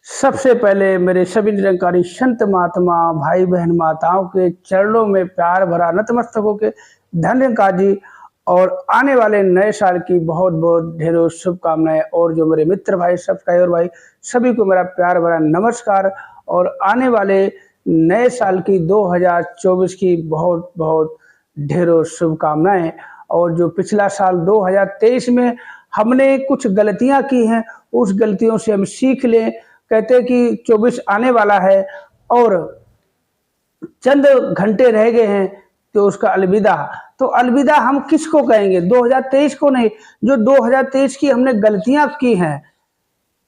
सबसे पहले मेरे सभी निरंकारी संत महात्मा भाई बहन माताओं के चरणों में प्यार भरा नतमस्तक होकर धन्यवाद जी। और आने वाले नए साल की बहुत बहुत ढेरों शुभकामनाएं। और जो मेरे मित्र भाई सब्सक्राइबर भाई सभी को मेरा प्यार भरा नमस्कार। और आने वाले नए साल की 2024 की बहुत बहुत ढेरों शुभकामनाएं। और जो पिछला साल 2023 में हमने कुछ गलतियां की हैं, उस गलतियों से हम सीख लें। कहते हैं कि 24 आने वाला है और चंद घंटे रह गए हैं तो उसका अलविदा। तो अलविदा हम किसको कहेंगे? 2023 को नहीं। जो 2023 की हमने गलतियां की हैं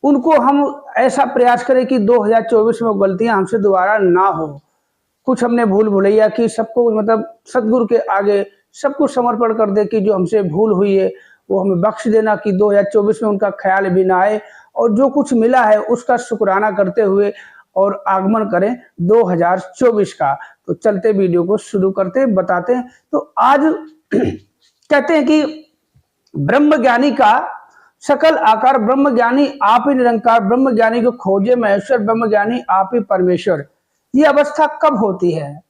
उनको हम ऐसा प्रयास करें कि 2024 में गलतियां हमसे दोबारा ना हो। कुछ हमने भूल भुलैया की, सबको मतलब सदगुरु के आगे सबको समर्पण कर दे कि जो हमसे भूल हुई है वो हमें बख्श देना, कि 2024 में उनका ख्याल भी ना आए। और जो कुछ मिला है उसका शुक्राना करते हुए और आगमन करें 2024 का। तो चलते वीडियो को शुरू करते हैं, बताते हैं। तो आज कहते हैं कि ब्रह्म ज्ञानी का सकल आकार ब्रह्म ज्ञानी आप ही निरंकार, ब्रह्म ज्ञानी को खोजे महेश्वर, ब्रह्म ज्ञानी आप ही परमेश्वर। ये अवस्था कब होती है?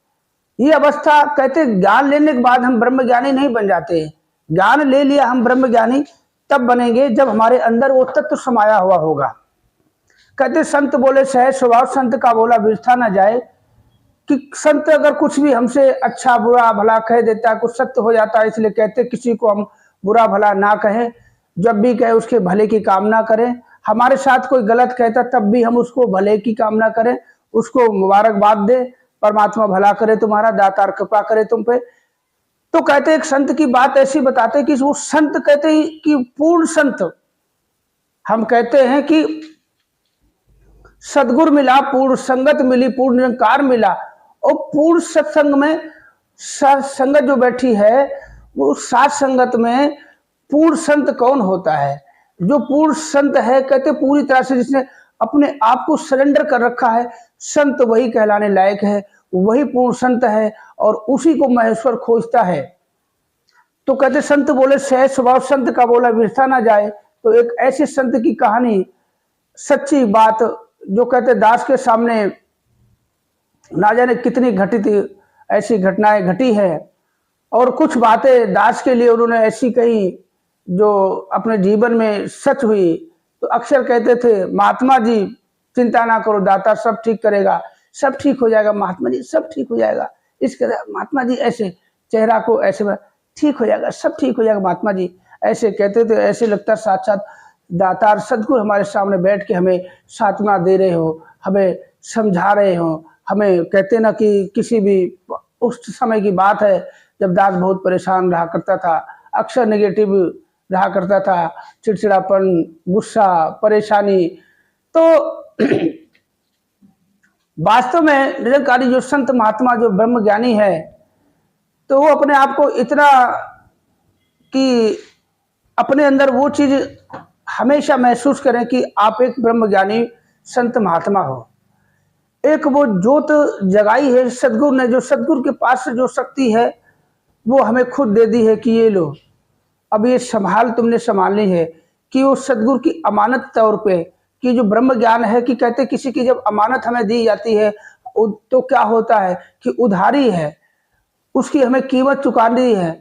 ये अवस्था कहते ज्ञान लेने के बाद हम ब्रह्म ज्ञानी नहीं बन जाते। ज्ञान ले लिया हम ब्रह्म ज्ञानी तब बनेंगे जब हमारे अंदर वो तत्व समाया हुआ होगा। कहते संत बोले सहज स्वभाव, संत का बोला बिरथा न जाए। कि संत अगर कुछ भी हमसे अच्छा बुरा भला कह देता है, कुछ सत्य हो जाता है, इसलिए कहते किसी को हम बुरा भला ना कहें, जब भी कहे उसके भले की कामना करें। हमारे साथ कोई गलत कहता तब भी हम उसको भले की कामना करें, उसको मुबारकबाद दे, परमात्मा भला करे तुम्हारा, दातार कृपा करे तुम पे। तो कहते एक संत की बात ऐसी बताते कि वो संत कहते हैं कि पूर्ण संत। हम कहते हैं कि सदगुरु मिला, पूर्ण संगत मिली, पूर्ण निरंकार मिला। और पूर्ण सत्संग में संगत जो बैठी है वो सात संगत में पूर्ण संत कौन होता है? जो पूर्ण संत है कहते पूरी तरह से जिसने अपने आप को सरेंडर कर रखा है, संत वही कहलाने लायक है, वही पूर्ण संत है और उसी को महेश्वर खोजता है। तो कहते संत बोले सहज स्वभाव, संत का बोला बिरथा ना जाए। तो एक ऐसे संत की कहानी, सच्ची बात, जो कहते दास के सामने ना जाने कितनी घटित ऐसी घटनाएं घटी है। और कुछ बातें दास के लिए उन्होंने ऐसी कही जो अपने जीवन में सच हुई। तो अक्सर कहते थे महात्मा जी चिंता ना करो, दाता सब ठीक करेगा, सब ठीक हो जाएगा, महात्मा जी सब ठीक हो जाएगा। इसके महात्मा जी ऐसे चेहरा को ऐसे में ठीक हो जाएगा, सब ठीक हो जाएगा, महात्मा जी ऐसे कहते थे। ऐसे लगता साक्षात दातार सदगुरु हमारे सामने बैठ के हमें सात्वना दे रहे हो, हमें समझा रहे हो। हमें कहते ना कि किसी भी उस समय की बात है जब दास बहुत परेशान रहा करता था, अक्सर नेगेटिव रहा करता था, चिड़चिड़ापन, गुस्सा, परेशानी। तो वास्तव में निरंकारी जो संत महात्मा जो ब्रह्म ज्ञानी है तो वो अपने आप को इतना कि अपने अंदर वो चीज हमेशा महसूस करें कि आप एक ब्रह्म ज्ञानी संत महात्मा हो। एक वो जोत जगाई है सदगुरु ने, जो सदगुरु के पास से जो शक्ति है वो हमें खुद दे दी है कि ये लो, अब ये संभाल, तुमने संभालनी है। कि वो सदगुरु की अमानत तौर पे, कि जो ब्रह्म ज्ञान है कि कहते किसी की जब अमानत हमें दी जाती है तो क्या होता है कि उधारी है, उसकी हमें कीमत चुकानी है,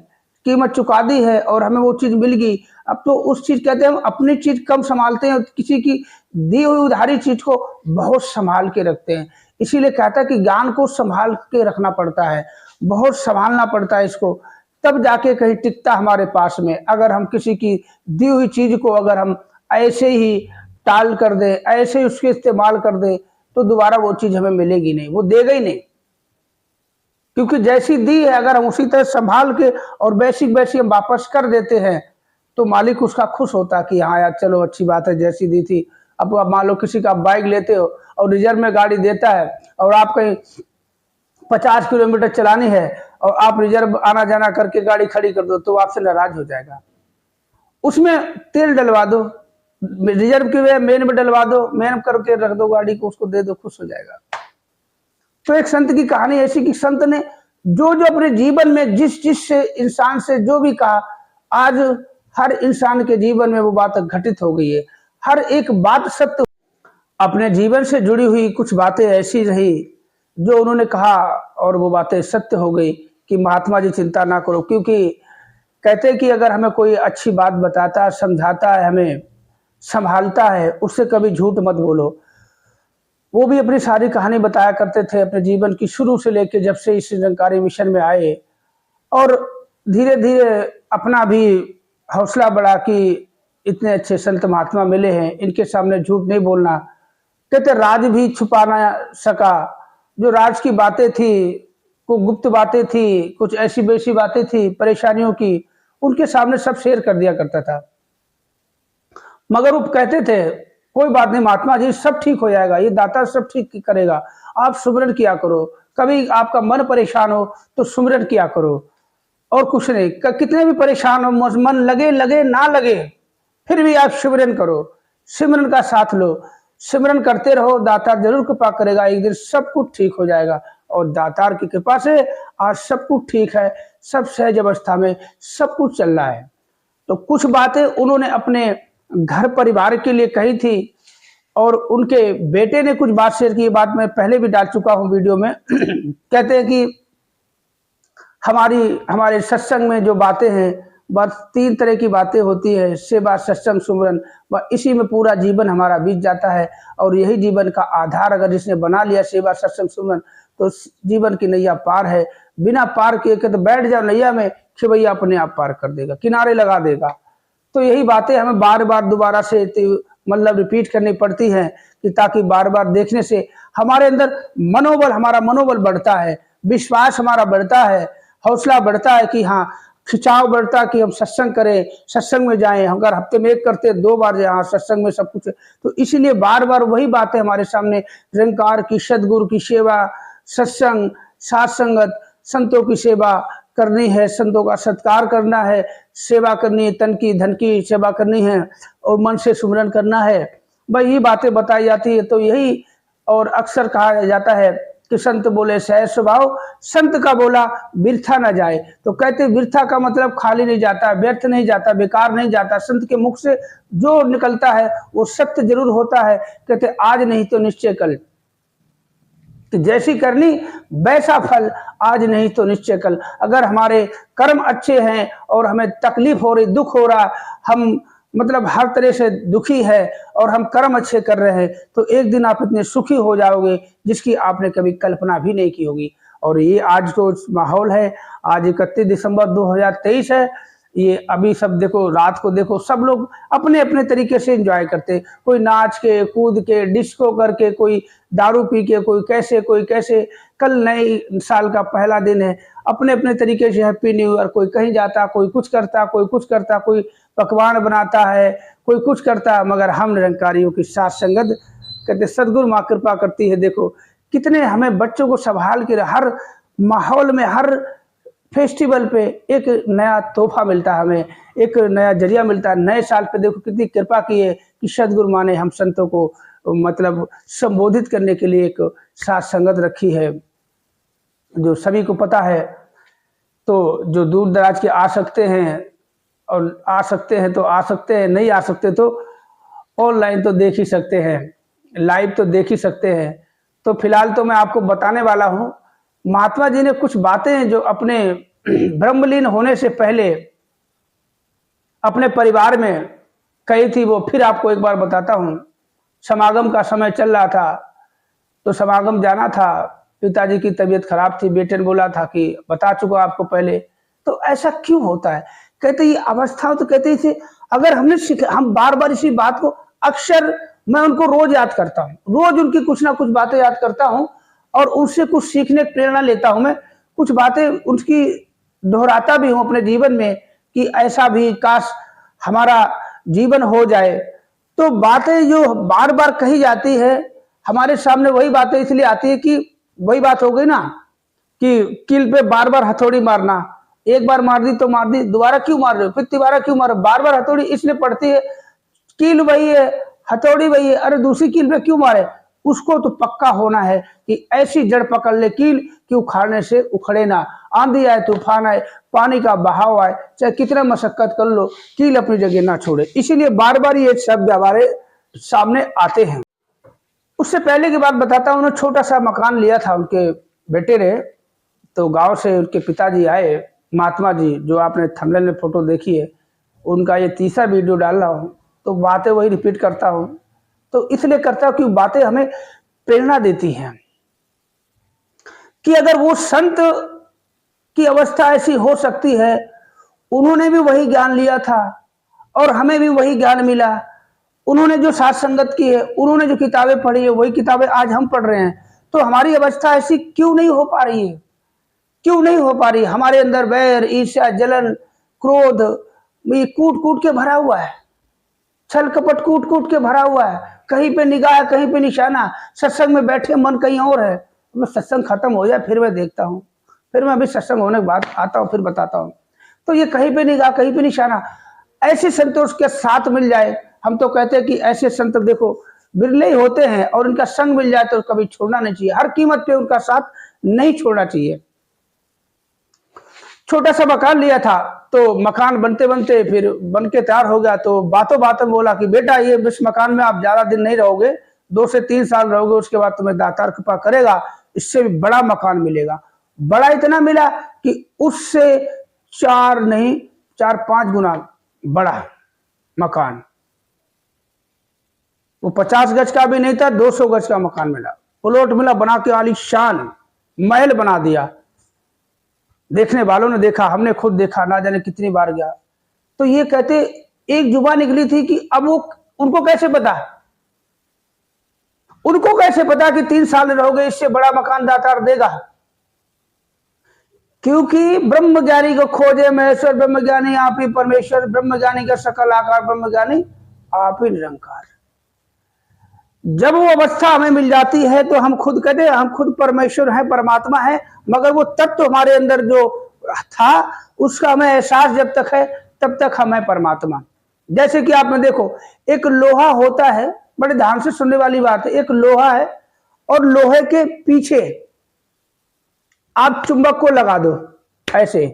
कीमत चुका दी है और हमें वो चीज मिल गई। अब तो उस चीज कहते हैं हम अपनी चीज कम संभालते हैं, किसी की दी हुई उधारी चीज को बहुत संभाल के रखते हैं। इसीलिए कहता है कि ज्ञान को संभाल के रखना पड़ता है, बहुत संभालना पड़ता है इसको, तब जाके कहीं टिकता हमारे पास में। अगर हम किसी की दी हुई चीज को अगर हम ऐसे ही टाल कर दे, ऐसे ही उसके इस्तेमाल कर दे, तो दोबारा वो चीज हमें मिलेगी नहीं, वो देगा ही नहीं। क्योंकि जैसी दी है अगर हम उसी तरह संभाल के और वैसी वैसी हम वापस कर देते हैं तो मालिक उसका खुश होता कि हाँ यार चलो अच्छी बात है, जैसी दी थी। अब आप मान लो किसी का बाइक लेते हो और रिजर्व में गाड़ी देता है और आप कहीं 50 किलोमीटर चलानी है और आप रिजर्व आना जाना करके गाड़ी खड़ी कर दो तो आपसे नाराज हो जाएगा। उसमें तेल डलवा दो, रिजर्व की वजह मेन में डलवा दो, मेन करके रख दो गाड़ी को, उसको दे दो, खुश हो जाएगा। तो एक संत की कहानी ऐसी कि संत ने जो जो अपने जीवन में जिस जिस से इंसान से जो भी कहा, आज हर इंसान के जीवन में वो बात घटित हो गई है, हर एक बात सत्य। अपने जीवन से जुड़ी हुई कुछ बातें ऐसी रही जो उन्होंने कहा और वो बातें सत्य हो गई कि महात्मा जी चिंता ना करो, क्योंकि कहते हैं कि अगर हमें कोई अच्छी बात बताता है, समझाता है, हमें संभालता है, उससे कभी झूठ मत बोलो। वो भी अपनी सारी कहानी बताया करते थे अपने जीवन की, शुरू से लेकर जब से इस निरंकारी मिशन में आए, और धीरे धीरे अपना भी हौसला बढ़ा कि इतने अच्छे संत महात्मा मिले हैं, इनके सामने झूठ नहीं बोलना। कहते राज भी छुपा ना सका, जो राज की बातें थी, कुछ गुप्त बातें थी, कुछ ऐसी वैसी बातें थी परेशानियों की, उनके सामने सब शेयर कर दिया करता था। मगर वो कहते थे कोई बात नहीं महात्मा जी, सब ठीक हो जाएगा, ये दाता सब ठीक करेगा, आप सुमिरन किया करो, कभी आपका मन परेशान हो तो सुमिरन किया करो, और कुछ नहीं। कितने भी परेशान हो, मन लगे लगे ना लगे, फिर भी आप सिमरन करो, सिमरन का साथ लो, सिमरन करते रहो, दातार जरूर कृपा करेगा, एक दिन सब कुछ ठीक हो जाएगा। और दातार की कृपा से आज सब कुछ ठीक है, सब सहज अवस्था में सब कुछ चल रहा है। तो कुछ बातें उन्होंने अपने घर परिवार के लिए कही थी, और उनके बेटे ने कुछ बात शेयर की, ये बात मैं पहले भी डाल चुका हूं वीडियो में। कहते हैं कि हमारे सत्संग में जो बातें हैं, बस 3 तरह की बातें होती है, सेवा, सत्संग, सुमरन, वह इसी में पूरा जीवन हमारा बीत जाता है। और यही जीवन का आधार अगर जिसने बना लिया, सेवा, सत्संग, सुमरन, तो जीवन की नैया पार है। बिना पार किए तो बैठ जाओ नैया में, खिवैया अपने आप पार कर देगा, किनारे लगा देगा। तो यही बातें हमें बार बार दोबारा से मतलब रिपीट करनी पड़ती हैं, कि ताकि बार बार देखने से हमारे अंदर हमारा मनोबल बढ़ता है, विश्वास हमारा बढ़ता है, हौसला बढ़ता है, कि हाँ खिंचाव बढ़ता है कि हम सत्संग करें, सत्संग में जाएं। अगर हफ्ते में 1 करते 2 बार जाए, सत्संग में सब कुछ है। तो इसीलिए बार बार वही बातें हमारे सामने, निरंकार की, सदगुरु की सेवा, सत्संग, साथ संगत, संतों की सेवा करनी है, संतों का सत्कार करना है, सेवा करनी है, तन की धन की सेवा करनी है, और मन से सुमिरन करना है, भाई ये बातें बताई जाती है। तो यही, और अक्सर कहा जाता है कि संत बोले सहज स्वभाव, संत का बोला बिरथा ना जाए। तो कहते बिरथा का मतलब खाली नहीं जाता, व्यर्थ नहीं जाता, बेकार नहीं जाता। संत के मुख से जो निकलता है वो सत्य जरूर होता है। कहते आज नहीं तो निश्चय कल, तो जैसी करनी वैसा फल, आज नहीं तो निश्चय कल। अगर हमारे कर्म अच्छे हैं और हमें तकलीफ हो रही, दुख हो रहा, हम मतलब हर तरह से दुखी है, और हम कर्म अच्छे कर रहे हैं, तो एक दिन आप इतने सुखी हो जाओगे जिसकी आपने कभी कल्पना भी नहीं की होगी। और ये आज जो माहौल है, आज 31 दिसंबर 2023 है, ये अभी सब देखो, रात को देखो, सब लोग अपने अपने तरीके से एंजॉय करते, कोई नाच के, कूद के, डिस्को करके, कोई दारू पी के, कोई कैसे। कल नए साल का पहला दिन है, अपने अपने तरीके से हैप्पी न्यू ईयर, कोई कहीं जाता, कोई कुछ करता, कोई कुछ करता, कोई पकवान बनाता है, कोई कुछ करता। मगर हम निरंकारियों की साथ संगत, कहते सदगुरु माँ कृपा करती है। देखो कितने हमें बच्चों को संभाल के, हर माहौल में, हर फेस्टिवल पे एक नया तोहफा मिलता है, हमें एक नया जरिया मिलता है। नए साल पे देखो कितनी कृपा की है कि सदगुरु माँ ने हम संतों को मतलब संबोधित करने के लिए एक साथ संगत रखी है, जो सभी को पता है। तो जो दूर दराज के आ सकते हैं, और आ सकते हैं तो आ सकते हैं, नहीं आ सकते तो ऑनलाइन तो देख ही सकते हैं, लाइव तो देख ही सकते हैं। तो फिलहाल तो मैं आपको बताने वाला हूँ, महात्मा जी ने कुछ बातें जो अपने ब्रह्मलीन होने से पहले अपने परिवार में कही थी, वो फिर आपको एक बार बताता हूँ। समागम का समय चल रहा था, तो समागम जाना था, पिताजी की तबीयत खराब थी, बेटे ने बोला था कि बता चुका आपको पहले। तो ऐसा क्यों होता है? कहते ये अवस्था, तो कहते इसे अगर हम बार बार इसी बात को, अक्सर मैं उनको रोज याद करता हूँ, रोज उनकी कुछ ना कुछ बातें याद करता हूँ, और उनसे कुछ सीखने की प्रेरणा लेता हूँ। मैं कुछ बातें उनकी दोहराता भी हूँ अपने जीवन में, कि ऐसा भी काश हमारा जीवन हो जाए। तो बातें जो बार बार कही जाती है हमारे सामने, वही बातें इसलिए आती है कि वही बात हो गई ना, कि किल पे बार बार हथौड़ी मारना, एक बार मार दी तो मार दी, दोबारा क्यों मार रहे हो, फिर दोबारा क्यों मार रहे हो, बार बार हथौड़ी इसलिए पड़ती है, कील वही है, हथौड़ी वही है, अरे दूसरी कील पे क्यों मारे। उसको तो पक्का होना है कि ऐसी जड़ पकड़ ले कील कि उखाड़ने से उखड़े ना। आंधी आए, तूफान आए, पानी का बहाव आए, चाहे कितना मशक्कत कर लो, कील अपनी जगह ना छोड़े। इसीलिए बार बार ये शब्द हमारे सामने आते हैं। उससे पहले की बात बताता हूँ। उन्होंने छोटा सा मकान लिया था उनके बेटे ने। तो गांव से उनके पिताजी आए, महात्मा जी, जो आपने थंबनेल में फोटो देखी है, उनका ये तीसरा वीडियो डाल रहा हूँ। तो बातें वही रिपीट करता हूँ, तो इसलिए करता हूँ कि बातें हमें प्रेरणा देती हैं कि अगर वो संत की अवस्था ऐसी हो सकती है, उन्होंने भी वही ज्ञान लिया था और हमें भी वही ज्ञान मिला। उन्होंने जो साथ संगत की है, उन्होंने जो किताबें पढ़ी है, वही किताबें आज हम पढ़ रहे हैं। तो हमारी अवस्था ऐसी क्यों नहीं हो पा रही है? क्यों नहीं हो पा रही? हमारे अंदर वैर, ईर्ष्या, जलन, क्रोध, ये कूट कूट के भरा हुआ है। छल कपट कूट कूट के भरा हुआ है। कहीं पे निगाह, कहीं पे निशाना। सत्संग में बैठे मन कहीं और है। मैं सत्संग खत्म हो जाए फिर मैं देखता हूँ, फिर मैं अभी सत्संग होने के बाद आता हूँ, फिर बताता हूँ। तो ये कहीं पे निगाह, कहीं पे निशाना। ऐसे संतोष के साथ मिल जाए। हम तो कहते हैं कि ऐसे संत देखो बिरले ही होते हैं, और उनका संग मिल जाए तो कभी छोड़ना नहीं चाहिए। हर कीमत पे उनका साथ नहीं छोड़ना चाहिए। छोटा सा मकान लिया था, तो मकान बनते बनते फिर बन के तैयार हो गया। तो बातों बातों बोला कि बेटा, ये इस मकान में आप ज्यादा दिन नहीं रहोगे, 2 से 3 साल रहोगे, उसके बाद तुम्हें दातार कृपा करेगा, इससे भी बड़ा मकान मिलेगा। बड़ा इतना मिला कि उससे 4 नहीं 4-5 गुना बड़ा मकान। वो 50 गज का भी नहीं था, 200 गज का मकान मिला। प्लॉट मिला बना के आलीशान, महल बना दिया। देखने वालों ने देखा, हमने खुद देखा, ना जाने कितनी बार गया। तो ये कहते, एक जुबान निकली थी कि अब वो उनको कैसे पता, उनको कैसे पता कि 3 साल रहोगे, इससे बड़ा मकान दातार देगा। क्योंकि ब्रह्म ज्ञानी को खोजे महेश्वर, ब्रह्म ज्ञानी आप ही परमेश्वर, ब्रह्म ज्ञानी का सकल आकार, ब्रह्म ज्ञानी आप ही निरंकार। जब वो अवस्था हमें मिल जाती है तो हम खुद कहते हैं हम खुद परमेश्वर हैं, परमात्मा है, मगर वो तत्व हमारे अंदर जो था उसका हमें एहसास जब तक है तब तक हम हैं परमात्मा। जैसे कि आपने देखो, एक लोहा होता है, बड़े ध्यान से सुनने वाली बात है। एक लोहा है और लोहे के पीछे आप चुंबक को लगा दो ऐसे,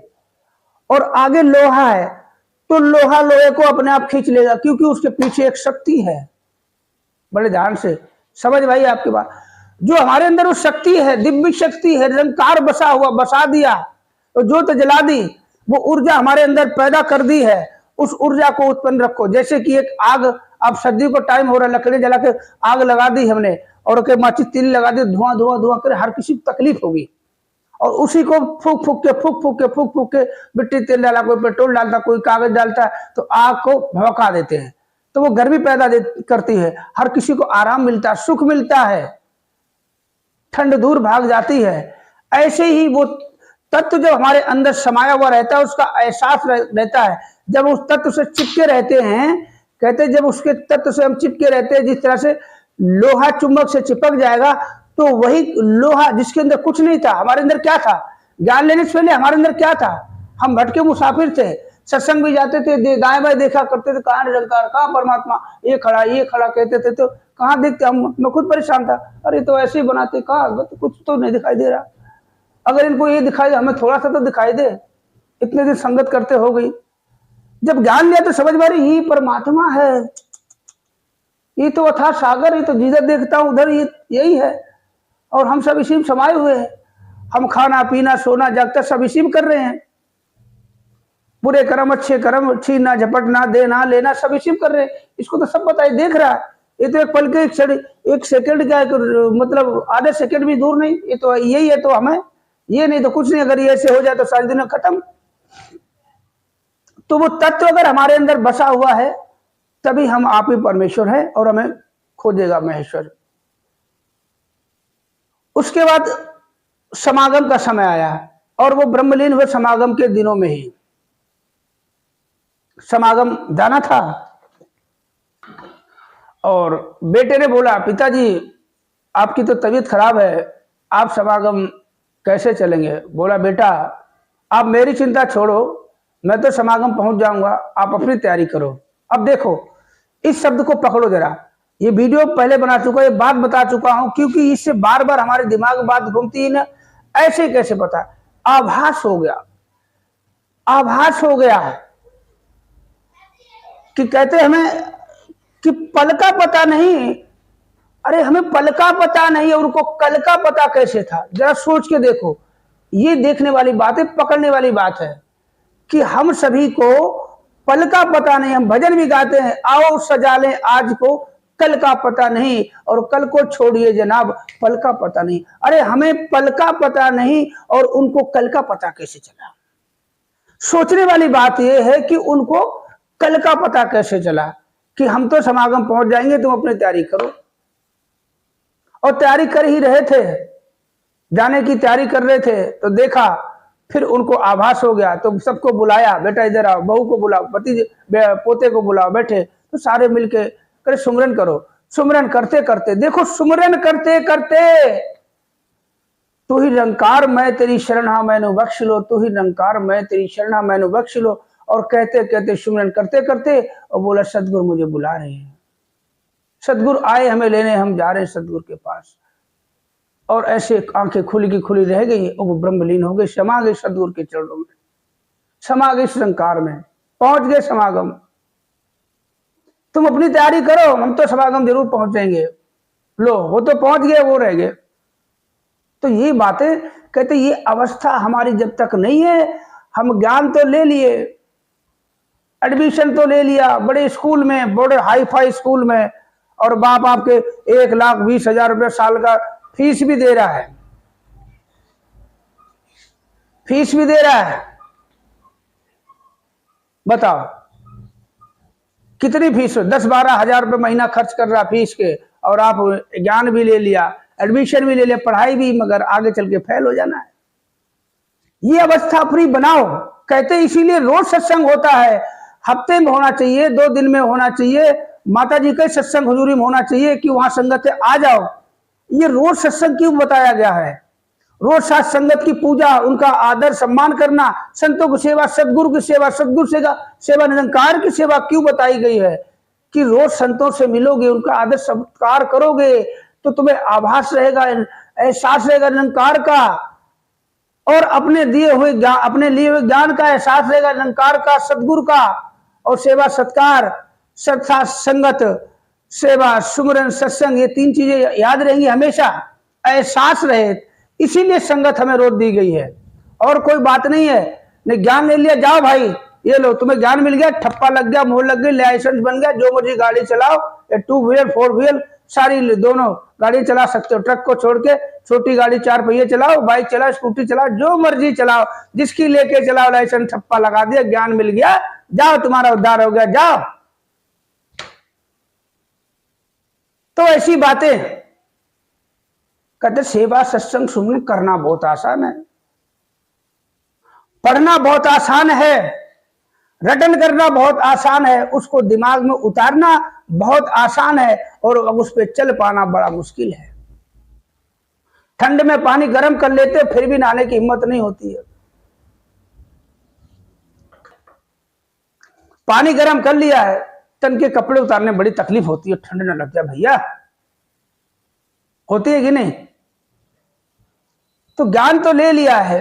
और आगे लोहा है, तो लोहा लोहे को अपने आप खींच लेगा, क्योंकि उसके पीछे एक शक्ति है। बड़े ध्यान से समझ भाई आपकी बात। जो हमारे अंदर वो शक्ति है, दिव्य शक्ति है, निरंकार बसा हुआ, बसा दिया तो ज्योत जला दी, वो ऊर्जा हमारे अंदर पैदा कर दी है। उस ऊर्जा को उत्पन्न रखो। जैसे कि एक आग, अब सर्दी को टाइम हो रहा है, लकड़ी जला के आग लगा दी हमने, और माचिस तीली लगा दी, धुआं धुआं धुआं कर हर किसी को तकलीफ होगी। और उसी को फूक फूक के मिट्टी तेल डाला, कोई पेट्रोल डालता, कोई कागज डालता है, तो आग को भड़का देते हैं, तो वो गर्मी पैदा करती है। हर किसी को आराम मिलता है, सुख मिलता है, ठंड दूर भाग जाती है। ऐसे ही वो तत्व जब हमारे अंदर समाया हुआ रहता है, उसका एहसास रहता है। जब उस तत्व से चिपके रहते हैं, कहते हैं जब उसके तत्व से हम चिपके रहते हैं, जिस तरह से लोहा चुंबक से चिपक जाएगा, तो वही लोहा जिसके अंदर कुछ नहीं था, हमारे अंदर क्या था? ज्ञान लेने से पहले हमारे अंदर क्या था? हम भटके मुसाफिर थे। सत्संग भी जाते थे, दाएं बाएं देखा करते थे, कहाँ निरंकार, कहाँ परमात्मा, ये खड़ा कहते थे, तो कहाँ देखते हम? मैं खुद परेशान था, अरे तो ऐसे ही बनाते, कहाँ तो कुछ तो नहीं दिखाई दे रहा। अगर इनको ये दिखाई दे, हमें थोड़ा सा तो दिखाई दे। इतने दिन संगत करते हो गई, जब ज्ञान लिया तो समझ में आ रही ये परमात्मा है, ये तो अथाह सागर, ये तो जिधर देखता हूं उधर ये यही है, और हम सब इसी में समाये हुए हैं। हम खाना पीना सोना जागता सब इसी में कर रहे हैं। बुरे कर्म अच्छे कर्म, छीना झपटना देना लेना सब इसी में कर रहे हैं। इसको तो सब पता है, देख रहा है। ये तो एक पल के एक सेकंड का मतलब आधे सेकंड भी दूर नहीं, ये तो यही है, तो हमें ये नहीं तो कुछ नहीं। अगर ये ऐसे हो जाए तो सारी दुनिया खत्म। तो वो तत्व अगर हमारे अंदर बसा हुआ है, तभी हम आप ही परमेश्वर हैं, और हमें खोजेगा महेश्वर। उसके बाद समागम का समय आया, और वो ब्रह्मलीन हुए समागम के दिनों में ही। समागम जाना था, और बेटे ने बोला, पिताजी आपकी तो तबीयत खराब है, आप समागम कैसे चलेंगे? बोला, बेटा आप मेरी चिंता छोड़ो, मैं तो समागम पहुंच जाऊंगा, आप अपनी तैयारी करो। अब देखो, इस शब्द को पकड़ो जरा। ये वीडियो पहले बना चुका, ये बात बता चुका हूं, क्योंकि इससे बार बार हमारे दिमाग में बात घूमती है ना, ऐसे कैसे पता? आभास हो गया, आभास हो गया कि कहते हमें कि पल का पता नहीं, अरे हमें पल का पता नहीं और उनको कल का पता कैसे था, जरा सोच के देखो। ये देखने वाली बात है, पकड़ने वाली बात है कि हम सभी को पल का पता नहीं। हम भजन भी गाते हैं, आओ सजा लें आज को, कल का पता नहीं, और कल को छोड़िए जनाब, पल का पता नहीं। अरे हमें पल का पता नहीं और उनको कल का पता कैसे चला। सोचने वाली बात यह है कि उनको कल का पता कैसे चला कि हम तो समागम पहुंच जाएंगे, तुम अपनी तैयारी करो। और तैयारी कर ही रहे थे, जाने की तैयारी कर रहे थे, तो देखा फिर उनको आभास हो गया, तो सबको बुलाया, बेटा इधर आओ, बहू को बुलाओ, पति पोते को बुलाओ, बैठे तो सारे मिलके करे सुमरन करो। सुमरन करते करते देखो, सुमरन करते करते तू ही निरंकार मैं तेरी शरण हा मैनू बख्श लो, तू ही निरंकार मैं तेरी शरण हा मैनू बख्श लो। और कहते कहते सुमरन करते करते और बोला सदगुरु मुझे बुला रहे हैं, सदगुरु आए हमें लेने, हम जा रहे हैं सदगुरु के पास। और ऐसे आंखें खुली की खुली रह गई और वो ब्रह्मलीन हो गए, समा गए सदगुरु के चरणों में, समा गए निरंकार में, पहुंच गए समागम। तुम अपनी तैयारी करो, हम तो समागम जरूर पहुंचेंगे। लो वो तो पहुंच गए, वो रह गए। तो ये बातें कहते, ये अवस्था हमारी जब तक नहीं है, हम ज्ञान तो ले लिए, एडमिशन तो ले लिया बड़े स्कूल में, बड़े हाई फाई स्कूल में, और बाप आपके 1,20,000 रुपये साल का फीस भी दे रहा है, फीस भी दे रहा है। बताओ कितनी फीस, 10-12 हजार रुपये महीना खर्च कर रहा फीस के, और आप ज्ञान भी ले लिया, एडमिशन भी ले लिया, पढ़ाई भी, मगर आगे चल के फेल हो जाना है। ये अवस्था अपनी बनाओ। कहते इसीलिए रोज सत्संग होता है, हफ्ते में होना चाहिए, 2 दिन में होना चाहिए, माता जी के सत्संग हुजूरी में होना चाहिए कि वहां संगत है आ जाओ। ये रोज सत्संग क्यों बताया गया है? रोज साथ संगत की पूजा, उनका आदर सम्मान करना, संतों की सेवा, सदगुरु की सेवा, सदगुरु से सेवा, निरंकार की सेवा क्यों बताई गई है? कि रोज संतों से मिलोगे, उनका आदर सत्कार करोगे तो तुम्हें आभास रहेगा, एहसास रहेगा निरंकार का, और अपने लिए हुए ज्ञान का एहसास रहेगा, निरंकार का, सदगुरु का। और सेवा सत्कार, सत्साथ संगत, सेवा, सुमरन, सत्संग, ये 3 चीजें याद रहेंगी हमेशा, एहसास रहे। इसीलिए संगत हमें रोज दी गई है, और कोई बात नहीं है। ने ज्ञान ले लिया, जाओ भाई ये लो, तुम्हें ज्ञान मिल गया, ठप्पा लग गया, मोहर लग गई, लाइसेंस बन गया, जो मर्जी गाड़ी चलाओ, 2 व्हीलर 4 व्हीलर सारी दोनों गाड़ी चला सकते हो, ट्रक को छोड़ के छोटी गाड़ी 4 पहिए चलाओ, बाइक चलाओ, स्कूटी चलाओ, जो मर्जी चलाओ, जिसकी लेके चलाओ, लाइसेंस ठप्पा लगा दिया, ज्ञान मिल गया, जाओ तुम्हारा उद्धार हो गया, जाओ। तो ऐसी बातें कहते, सेवा सत्संग सुमरन करना बहुत आसान है, पढ़ना बहुत आसान है, रटन करना बहुत आसान है, उसको दिमाग में उतारना बहुत आसान है, और उस पर चल पाना बड़ा मुश्किल है। ठंड में पानी गर्म कर लेते फिर भी नहाने की हिम्मत नहीं होती है। पानी गर्म कर लिया है, तन के कपड़े उतारने बड़ी तकलीफ होती है, ठंड न लग जाए भैया, होती है कि नहीं? तो ज्ञान तो ले लिया है,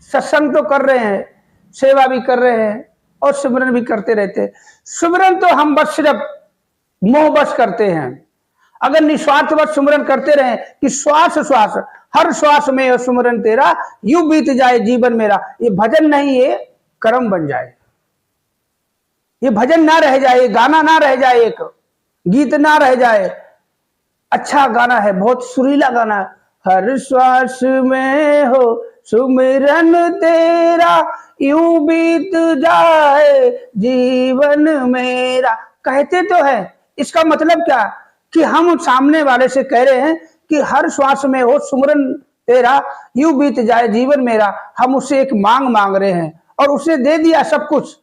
सत्संग तो कर रहे हैं, सेवा भी कर रहे हैं, और सिमरन भी करते रहते हैं। सिमरन तो हम बस सिर्फ मोह बस करते हैं। अगर निस्वार्थ बस सिमरन करते रहे कि श्वास श्वास, हर श्वास में सिमरन तेरा, यूं बीत जाए जीवन मेरा, ये भजन नहीं, ये कर्म बन जाए, ये भजन ना रह जाए, गाना ना रह जाए, एक गीत ना रह जाए। अच्छा गाना है, बहुत सुरीला गाना है, हर श्वास में हो सुमिरन तेरा, यूं बीत जाए जीवन मेरा। कहते तो है, इसका मतलब क्या कि हम सामने वाले से कह रहे हैं कि हर श्वास में हो सुमिरन तेरा, यूं बीत जाए जीवन मेरा। हम उससे एक मांग रहे हैं, और उसने दे दिया सब कुछ,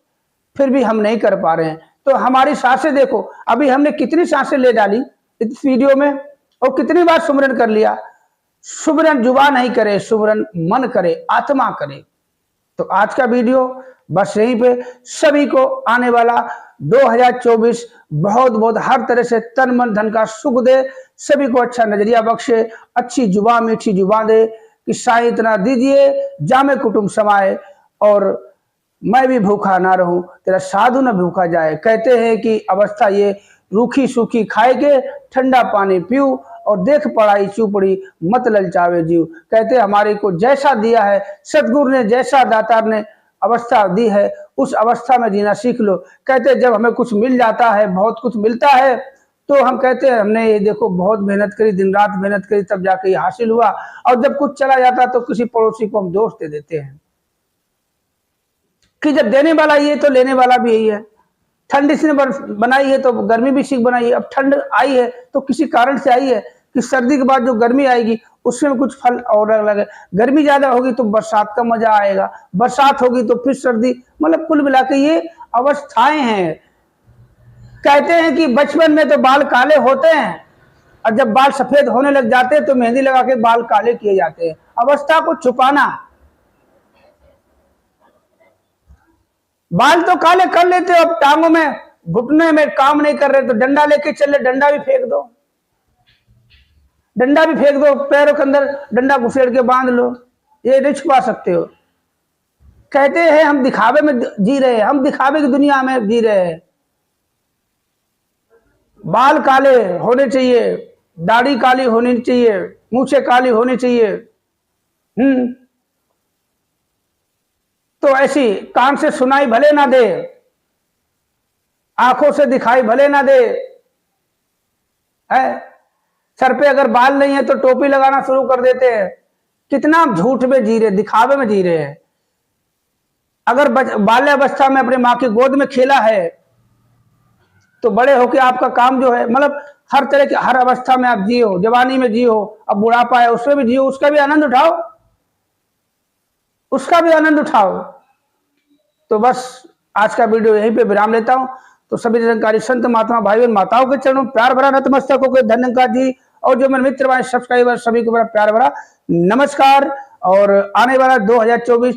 फिर भी हम नहीं कर पा रहे हैं। तो हमारी सांसें देखो, अभी हमने कितनी सांसें ले डाली इस वीडियो में, और कितनी बार सुमिरन कर लिया। सुमिरन जुबान नहीं करे, सुमिरन मन करे, आत्मा करे। तो आज का वीडियो बस यहीं पे। सभी को आने वाला 2024 बहुत बहुत हर तरह से तन मन धन का सुख दे, सभी को अच्छा नजरिया बख्शे, अच्छी जुबान मीठी जुबान दे कि साईं इतना दीजिए जामे कुटुंब समाए, और मैं भी भूखा ना रहूं, तेरा साधु न भूखा जाए। कहते हैं कि अवस्था ये रूखी सूखी खाए के ठंडा पानी पीऊं, और देख पढ़ाई चूपड़ी मत ललचावे जीव। कहते हमारे को जैसा दिया है सदगुरु ने, जैसा दातार ने अवस्था दी है उस अवस्था में जीना सीख लो। कहते जब हमें कुछ मिल जाता है, बहुत कुछ मिलता है, तो हम कहते हैं हमने ये देखो बहुत मेहनत करी, दिन रात मेहनत करी तब जाके ये हासिल हुआ। और जब कुछ चला जाता तो किसी पड़ोसी को हम दोष दे देते हैं कि जब देने वाला ये तो लेने वाला भी यही है। ठंड इसने बनाई है तो गर्मी भी सीख बनाई है। अब ठंड आई है तो किसी कारण से आई है कि सर्दी के बाद जो गर्मी आएगी उसमें कुछ फल और अलग है। गर्मी ज्यादा होगी तो बरसात का मजा आएगा, बरसात होगी तो फिर सर्दी, मतलब कुल मिला के ये अवस्थाएं हैं। कहते हैं कि बचपन में तो बाल काले होते हैं और जब बाल सफेद होने लग जाते हैं तो मेहंदी लगा के बाल काले किए जाते हैं। अवस्था को छुपाना, बाल तो काले कर लेते हो, अब टांगों में घुटने में काम नहीं कर रहे तो डंडा लेके चले, डंडा भी फेंक दो, डंडा भी फेंक दो, पैरों के अंदर डंडा घुसेड़ के बांध लो, ये नहीं छुपा सकते हो। कहते हैं हम दिखावे में जी रहे हैं, हम दिखावे की दुनिया में जी रहे हैं। बाल काले होने चाहिए, दाढ़ी काली होनी चाहिए, मूछें काली होनी चाहिए। तो ऐसी कान से सुनाई भले ना दे, आंखों से दिखाई भले ना दे, है सर पे अगर बाल नहीं है तो टोपी लगाना शुरू कर देते हैं। कितना झूठ में जी रहे, दिखावे में जी रहे हैं। अगर बाल्यावस्था में अपने माँ की गोद में खेला है तो बड़े होके आपका काम जो है, मतलब हर तरह की हर अवस्था में आप जियो, जवानी में जियो, अब बुढ़ापा है उसमें भी जियो, उसका भी आनंद उठाओ, उसका भी आनंद उठाओ। तो बस आज का वीडियो यहीं पे विराम लेता हूं। तो सभी निरंकारी संत महात्मा भाई बहन माताओं के चरणों प्यार भरा नतमस्तकों के धन्यवाद जी। और जो मेरे मित्र भाई सब्सक्राइबर सभी को बड़ा प्यार भरा नमस्कार। और आने वाला 2024